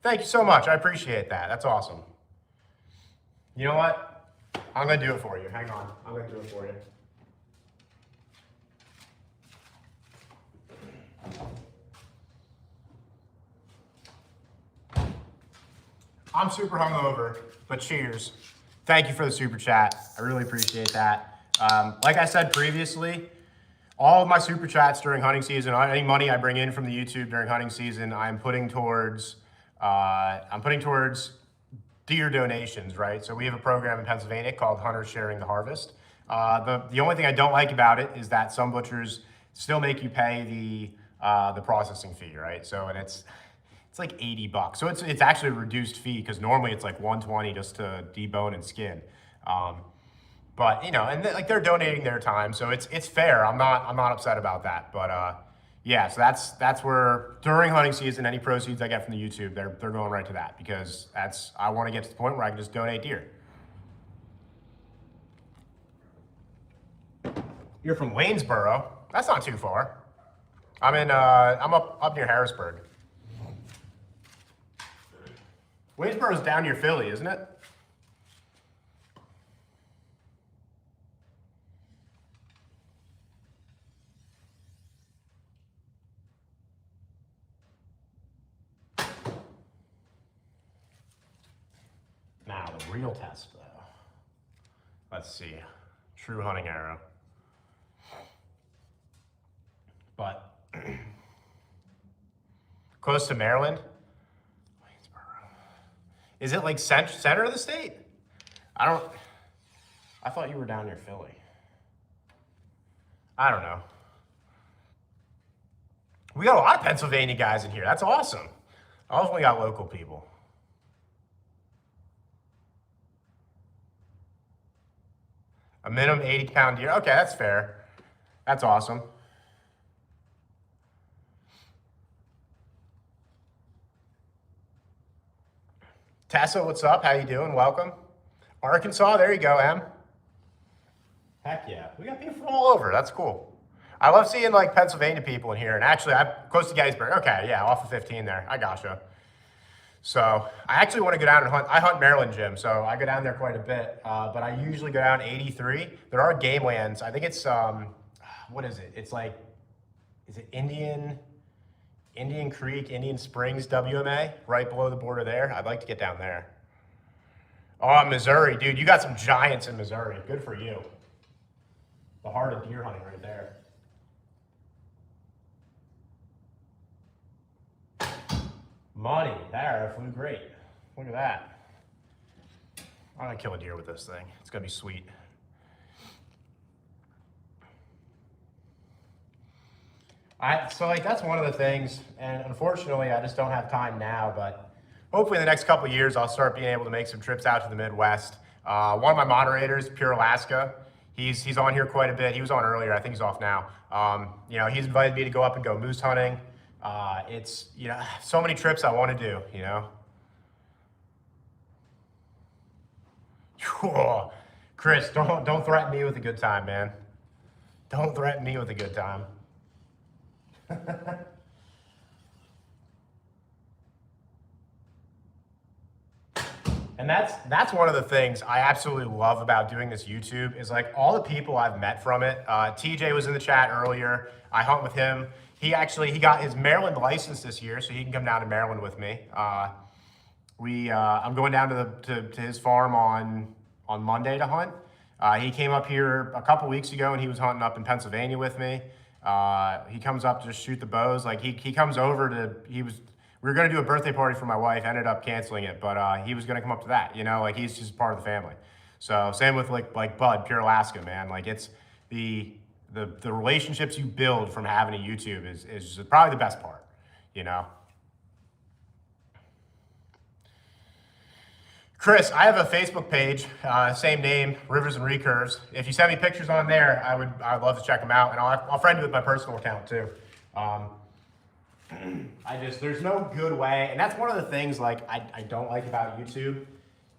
Thank you so much. I appreciate that. That's awesome. You know what? I'm gonna do it for you. Hang on. I'm gonna do it for you. I'm super hungover, but cheers. Thank you for the super chat. I really appreciate that. Like I said previously, all of my super chats during hunting season, any money I bring in from the YouTube during hunting season, I'm putting towards deer donations, right? So we have a program in Pennsylvania called Hunters Sharing the Harvest. The only thing I don't like about it is that some butchers still make you pay the processing fee, right? So, and it's like $80. So it's actually a reduced fee because normally it's like $120 just to debone and skin. But you know, and like they're donating their time, so it's fair. I'm not upset about that. But yeah, so that's where during hunting season, any proceeds I get from the YouTube, they're going right to that because I want to get to the point where I can just donate deer. You're from Waynesboro. That's not too far. I'm up near Harrisburg. Waynesboro's down near Philly, isn't it? Now, the real test, though. Let's see. True hunting arrow. But close to Maryland. Is it like center of the state? I thought you were down near Philly. I don't know. We got a lot of Pennsylvania guys in here. That's awesome. I love when we got local people. A minimum 80-pound deer. Okay, that's fair. That's awesome. Tessa, what's up? How you doing? Welcome. Arkansas, there you go, Em. Heck yeah. We got people from all over. That's cool. I love seeing like Pennsylvania people in here. And actually, I'm close to Gettysburg. Okay, yeah, off of 15 there. I gotcha. So I actually want to go down and hunt. I hunt Maryland, Jim, so I go down there quite a bit. But I usually go down 83. There are game lands. I think it's, what is it? It's like, is it Indian Creek, Indian Springs, WMA, right below the border there? I'd like to get down there. Oh, Missouri, dude, you got some giants in Missouri. Good for you. The heart of deer hunting right there. Money, that arrow flew great. Look at that. I'm gonna kill a deer with this thing. It's gonna be sweet. So like that's one of the things, and unfortunately I just don't have time now, but hopefully in the next couple of years I'll start being able to make some trips out to the Midwest. One of my moderators, Pure Alaska, he's on here quite a bit. He was on earlier, I think he's off now. You know, he's invited me to go up and go moose hunting. It's, you know, so many trips I want to do, you know. Whoa. Chris, don't threaten me with a good time, man. Don't threaten me with a good time. And that's one of the things I absolutely love about doing this YouTube is like all the people I've met from it. TJ was in the chat earlier. I hunt with him. He got his Maryland license this year, so he can come down to Maryland with me. I'm going down to his farm on Monday to hunt. He came up here a couple weeks ago and he was hunting up in Pennsylvania with me. He comes up to just shoot the bows. Like he comes over we were gonna do a birthday party for my wife, ended up canceling it, but he was gonna come up to that, you know, like he's just part of the family. So same with like Bud, Pure Alaska, man. Like it's the relationships you build from having a YouTube is probably the best part, you know. Chris, I have a Facebook page, same name, Rivers and Recurves. If you send me pictures on there, I'd love to check them out, and I'll friend you with my personal account too. There's no good way, and that's one of the things like I don't like about YouTube,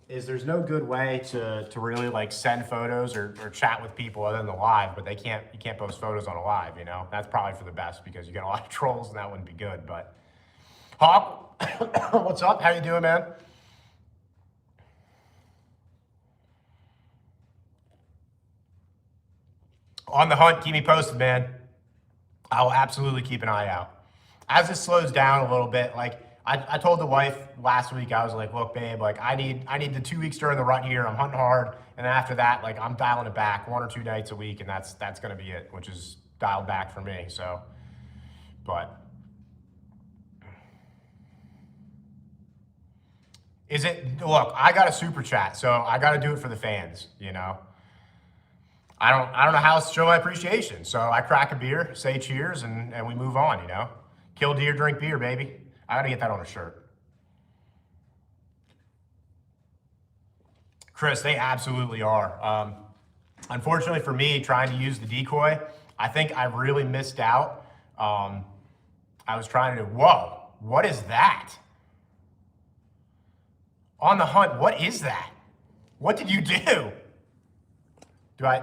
is there's no good way to really like send photos or chat with people other than the live, but you can't post photos on a live, you know? That's probably for the best because you get a lot of trolls and that wouldn't be good, but Hawk, what's up? How you doing, man? On the hunt, keep me posted, man. I will absolutely keep an eye out. As this slows down a little bit, like I told the wife last week, I was like, look, babe, like I need the 2 weeks during the rut here. I'm hunting hard, and then after that, like I'm dialing it back 1 or 2 nights a week, and that's gonna be it, which is dialed back for me. So, but is it? Look, I got a super chat, so I got to do it for the fans. You know, I don't know how else to show my appreciation. So I crack a beer, say cheers, and we move on. You know, kill deer, drink beer, baby. I got to get that on a shirt. Chris, they absolutely are. Unfortunately for me, trying to use the decoy, I think I really missed out. I was trying to, whoa, what is that? On the hunt, what is that? What did you do? Do I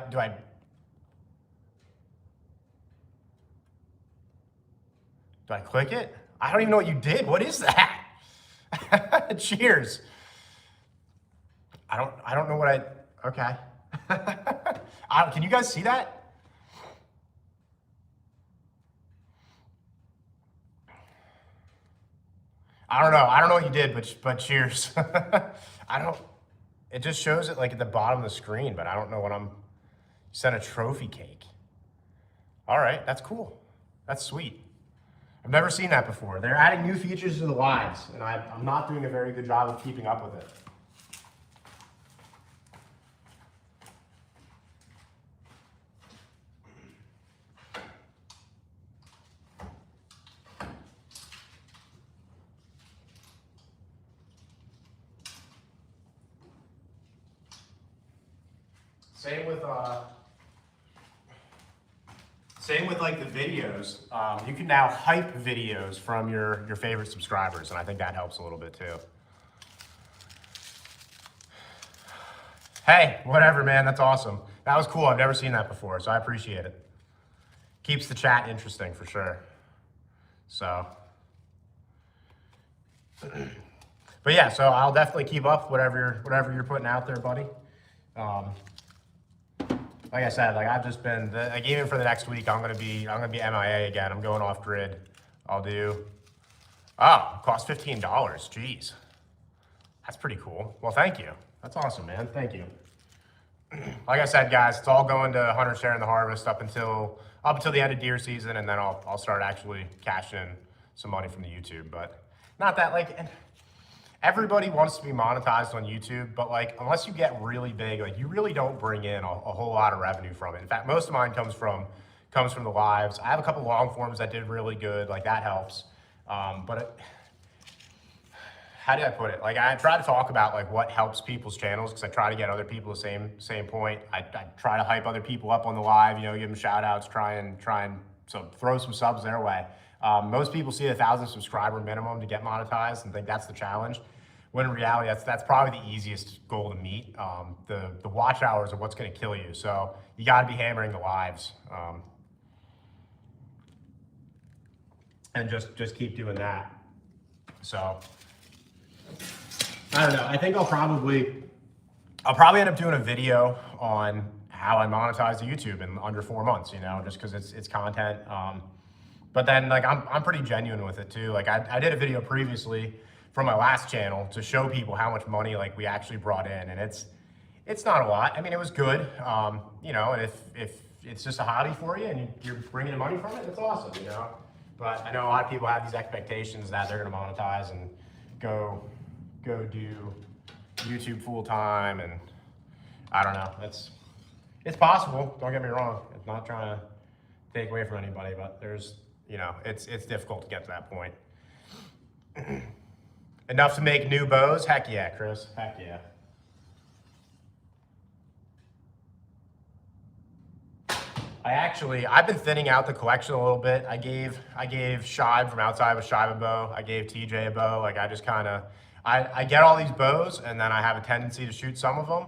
click it? I don't even know what you did. What is that? Cheers. I don't know what okay. Can you guys see that? I don't know. I don't know what you did, but cheers. It just shows it like at the bottom of the screen, but I don't know what you sent a trophy cake. All right, that's cool. That's sweet. I've never seen that before. They're adding new features to the lives, and I'm not doing a very good job of keeping up with it. Same with like the videos. You can now hype videos from your favorite subscribers, and I think that helps a little bit too. Hey, whatever, man. That's awesome. That was cool. I've never seen that before, so I appreciate it. Keeps the chat interesting for sure. So, but yeah, so I'll definitely keep up whatever you're putting out there, buddy. Like I said, like I've just been like even for the next week, I'm gonna be MIA again. I'm going off grid. I'll do. Oh, it costs $15. Jeez, that's pretty cool. Well, thank you. That's awesome, man. Thank you. Like I said, guys, it's all going to Hunter Sharing the Harvest up until the end of deer season, and then I'll start actually cashing in some money from the YouTube. But not that like. Everybody wants to be monetized on YouTube, but like unless you get really big, like you really don't bring in a whole lot of revenue from it. In fact, most of mine comes from the lives. I have a couple long forms that did really good, like that helps. But how do I put it? Like I try to talk about like what helps people's channels because I try to get other people the same point. I try to hype other people up on the live, you know, give them shout outs, try and so throw some subs their way. Most people see 1,000 subscriber minimum to get monetized and think that's the challenge. When in reality, that's probably the easiest goal to meet. The watch hours are what's going to kill you. So you got to be hammering the lives, and just keep doing that. So I don't know. I think I'll probably end up doing a video on how I monetize the YouTube in under 4 months. You know, just because it's content. But then like I'm pretty genuine with it too. Like I did a video previously from my last channel to show people how much money like we actually brought in, and it's not a lot. I mean, it was good, you know. And if it's just a hobby for you and you're bringing in money from it, that's awesome, you know. But I know a lot of people have these expectations that they're going to monetize and go do YouTube full time, and I don't know. It's possible. Don't get me wrong. I'm not trying to take away from anybody, but there's, you know, it's difficult to get to that point. Enough to make new bows? Heck yeah, Chris. Heck yeah. I've been thinning out the collection a little bit. I gave Shibe from outside of a Shibe a bow. I gave TJ a bow. Like I just kind of, I get all these bows and then I have a tendency to shoot some of them.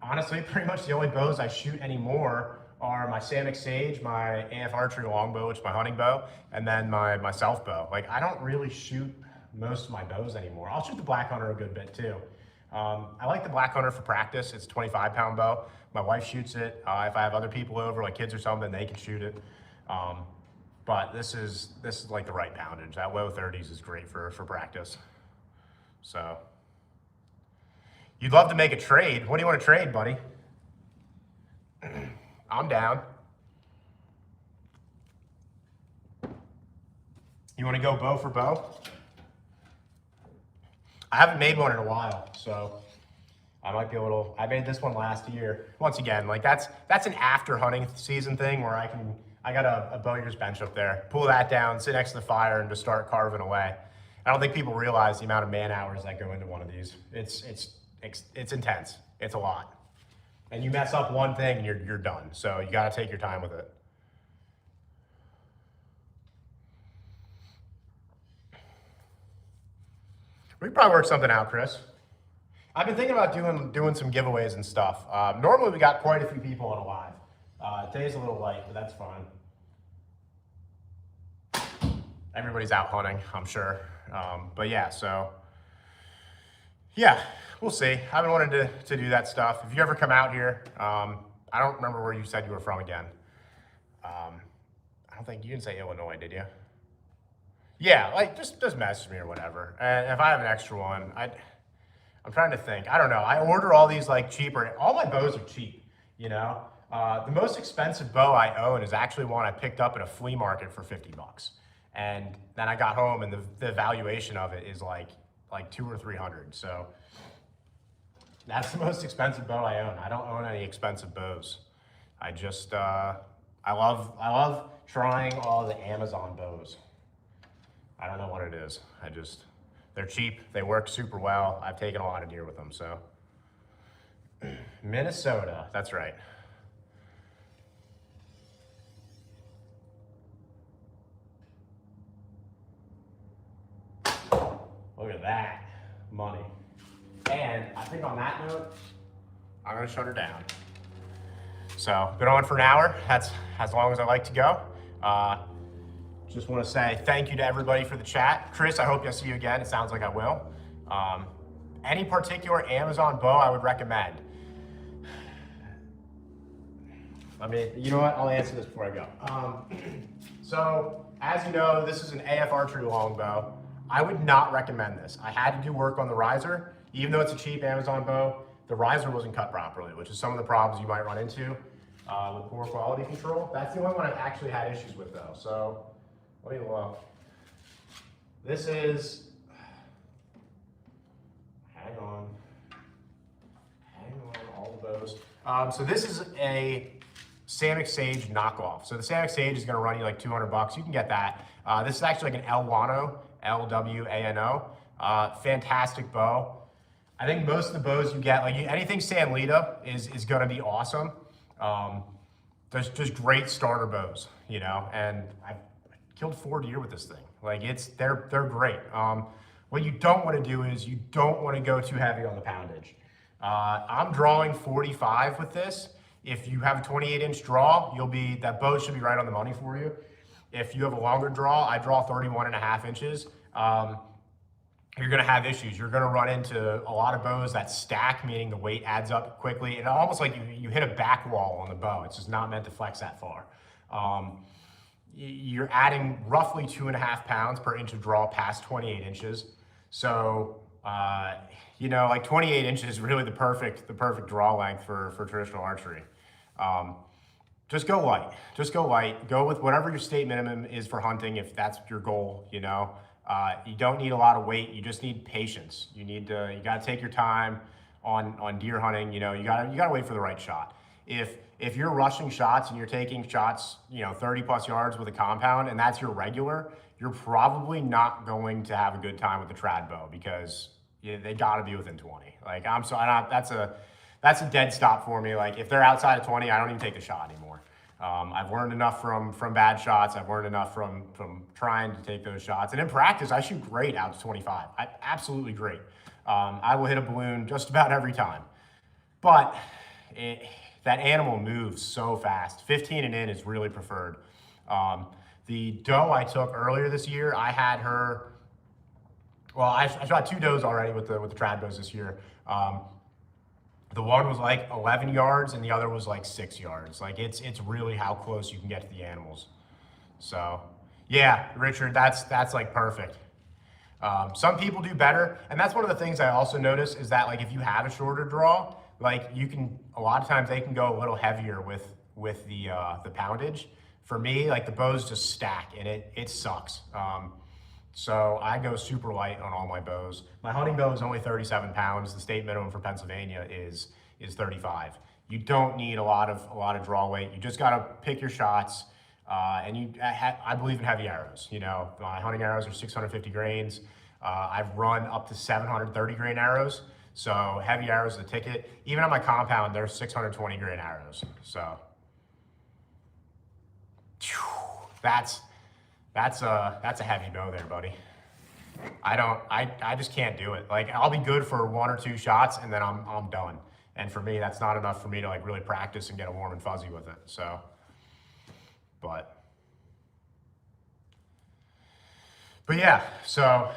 Honestly, pretty much the only bows I shoot anymore are my Samick Sage, my AF Archery longbow, which is my hunting bow, and then my self bow. Like, I don't really shoot most of my bows anymore. I'll shoot the Black Hunter a good bit too. I like the Black Hunter for practice. It's a 25-pound bow. My wife shoots it. If I have other people over, like kids or something, they can shoot it. But this is like the right poundage. That low 30s is great for practice. So, you'd love to make a trade. What do you want to trade, buddy? I'm down. You want to go bow for bow? I haven't made one in a while, so I might be a little. I made this one last year. Once again, like that's an after hunting season thing where I got a bowyer's bench up there. Pull that down, sit next to the fire, and just start carving away. I don't think people realize the amount of man hours that go into one of these. It's intense. It's a lot. And you mess up one thing and you're done. So you got to take your time with it. We could probably work something out, Chris. I've been thinking about doing some giveaways and stuff. Normally we got quite a few people on a live. Today's a little light, but that's fine. Everybody's out hunting, I'm sure. But yeah, so yeah, we'll see. I've been wanting to do that stuff. If you ever come out here, I don't remember where you said you were from again. I don't think you didn't say Illinois, did you? Yeah, like just message me or whatever. And if I have an extra one, I'm trying to think. I don't know. I order all these like cheaper. All my bows are cheap, you know. The most expensive bow I own is actually one I picked up at a flea market for 50 bucks. And then I got home and the valuation of it is like 200 or 300. So that's the most expensive bow I own. I don't own any expensive bows. I just, I love trying all the Amazon bows. I don't know what it is. They're cheap. They work super well. I've taken a lot of deer with them, so. Minnesota, that's right. Look at that money. And I think on that note, I'm gonna shut her down. So, been on for an hour. That's as long as I like to go. Just want to say thank you to everybody for the chat. Chris, I hope I'll see you again. It sounds like I will. Any particular Amazon bow I would recommend? I mean, you know what? I'll answer this before I go. So, as you know, this is an AF Archery longbow. I would not recommend this. I had to do work on the riser. Even though it's a cheap Amazon bow, the riser wasn't cut properly, which is some of the problems you might run into with poor quality control. That's the only one I've actually had issues with though. So, let me look. This is, hang on, all the bows. So this is a Samick Sage knockoff. So the Samick Sage is gonna run you like 200 bucks. You can get that. This is actually like an Lwano, L-W-A-N-O. Fantastic bow. I think most of the bows you get, like anything San Lita is gonna be awesome. There's just great starter bows, you know, and I've killed 4 deer with this thing. Like they're great. What you don't want to do is you don't want to go too heavy on the poundage. I'm drawing 45 with this. If you have a 28-inch draw, that bow should be right on the money for you. If you have a longer draw, I draw 31.5 inches. You're gonna have issues. You're gonna run into a lot of bows that stack, meaning the weight adds up quickly. And almost like you hit a back wall on the bow. It's just not meant to flex that far. You're adding roughly 2.5 pounds per inch of draw past 28 inches. So, you know, like 28 inches is really the perfect draw length for traditional archery. Just go light. Just go light. Go with whatever your state minimum is for hunting if that's your goal, you know. You don't need a lot of weight. You just need patience. You gotta take your time on deer hunting. You know, you gotta wait for the right shot. If you're rushing shots and you're taking shots, you know, 30 plus yards with a compound and that's your regular, you're probably not going to have a good time with the trad bow because they gotta be within 20. Like that's a dead stop for me. Like if they're outside of 20, I don't even take the shot anymore. I've learned enough from bad shots. I've learned enough from trying to take those shots. And in practice, I shoot great out to 25. Absolutely great. I will hit a balloon just about every time. But that animal moves so fast. 15 and in is really preferred. The doe I took earlier this year, I had her, well, I shot 2 does already with the trad bows this year. The one was like 11 yards and the other was like 6 yards. Like it's really how close you can get to the animals. So yeah, Richard, that's like perfect. Some people do better, and that's one of the things I also notice is that like if you have a shorter draw, like you can, a lot of times they can go a little heavier with the poundage. For me, like the bows just stack and it sucks. So I go super light on all my bows. My hunting bow is only 37 pounds. The state minimum for Pennsylvania is 35. You don't need a lot of draw weight. You just gotta pick your shots. And I believe in heavy arrows. You know, my hunting arrows are 650 grains. I've run up to 730 grain arrows. So heavy arrows is the ticket. Even on my compound, there's 620 grain arrows. So that's a heavy bow there, buddy. I just can't do it. Like I'll be good for 1 or 2 shots and then I'm done. And for me, that's not enough for me to like really practice and get a warm and fuzzy with it. So, but yeah, so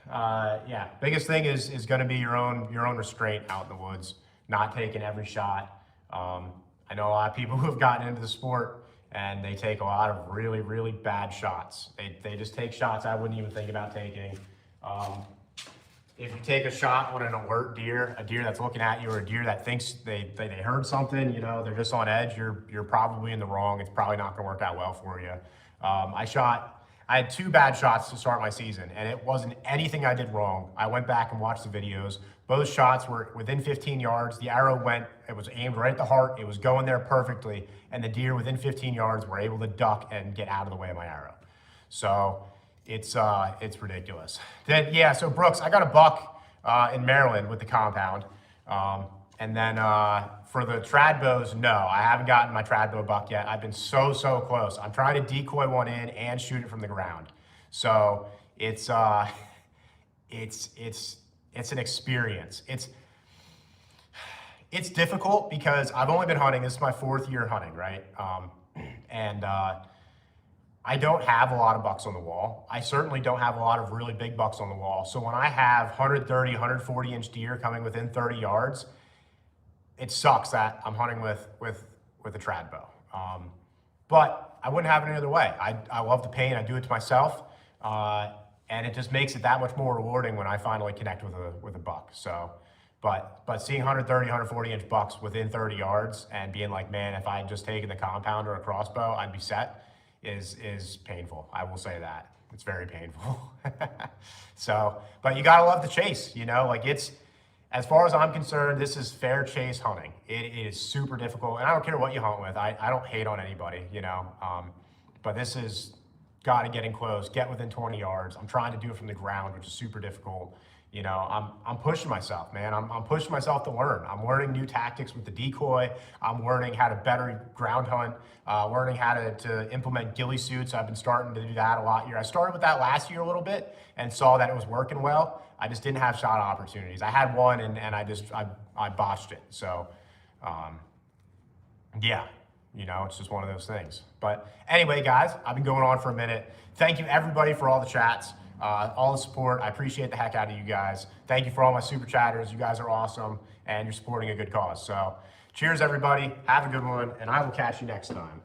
yeah, biggest thing is going to be your own restraint out in the woods, not taking every shot. I know a lot of people who have gotten into the sport and they take a lot of really, really bad shots. They just take shots I wouldn't even think about taking. If you take a shot on an alert deer, a deer that's looking at you, or a deer that thinks they heard something, you know, they're just on edge, you're probably in the wrong. It's probably not gonna work out well for you. I had 2 bad shots to start my season, and it wasn't anything I did wrong. I went back and watched the videos. Both shots were within 15 yards. The arrow it was aimed right at the heart. It was going there perfectly, and the deer within 15 yards were able to duck and get out of the way of my arrow. So it's ridiculous. Then, yeah, so Brooks, I got a buck in Maryland with the compound. And then for the trad bows, no, I haven't gotten my trad bow buck yet. I've been so close. I'm trying to decoy one in and shoot it from the ground. So it's an experience. It's difficult because I've only been hunting. This is my 4th year hunting, right? I don't have a lot of bucks on the wall. I certainly don't have a lot of really big bucks on the wall. So when I have 130, 140 inch deer coming within 30 yards, it sucks that I'm hunting with a trad bow. But I wouldn't have it any other way. I love the pain. I do it to myself. And it just makes it that much more rewarding when I finally connect with a buck. So, but seeing 130, 140 inch bucks within 30 yards and being like, man, if I had just taken the compound or a crossbow, I'd be set, is painful. I will say that. It's very painful. So, but you gotta love the chase, you know, like as far as I'm concerned, this is fair chase hunting. It is super difficult, and I don't care what you hunt with. I don't hate on anybody, you know, but this is gotta get in close, get within 20 yards. I'm trying to do it from the ground, which is super difficult. You know, I'm pushing myself, man. I'm pushing myself to learn. I'm learning new tactics with the decoy. I'm learning how to better ground hunt, learning how to implement ghillie suits. I've been starting to do that a lot here. I started with that last year a little bit and saw that it was working well. I just didn't have shot opportunities. I had one and I botched it. So, yeah, you know, it's just one of those things. But anyway, guys, I've been going on for a minute. Thank you everybody for all the chats. All the support. I appreciate the heck out of you guys. Thank you for all my super chatters. You guys are awesome and you're supporting a good cause. So cheers everybody. Have a good one and I will catch you next time.